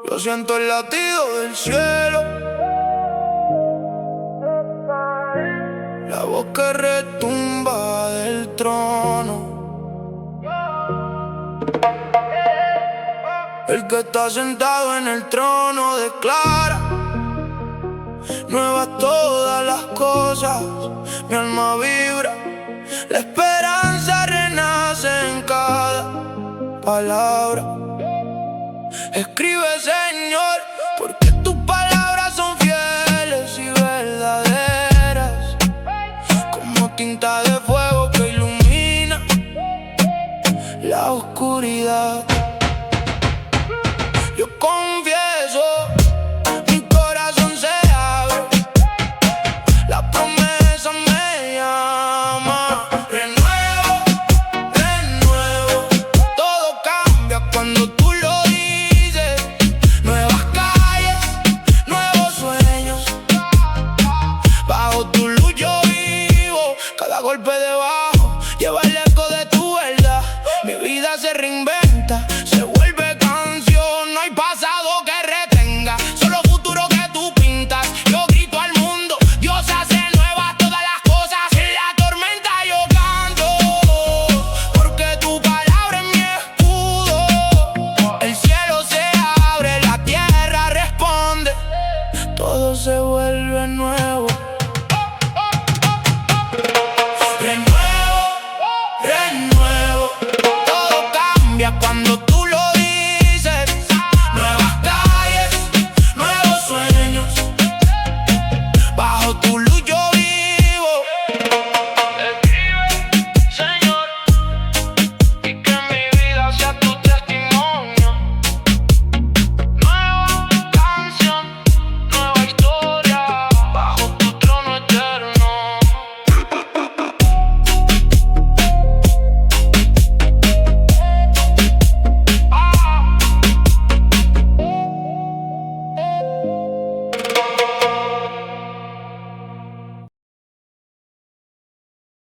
Yo siento el latido del cielo, la voz que retumba del trono. El que está sentado en el trono declara: nuevas todas las cosas, mi alma vibra, la esperanza renace en cada palabra. Escribe, Señor, porque tus palabras son fieles y verdaderas, como tinta de fuego que ilumina la oscuridad.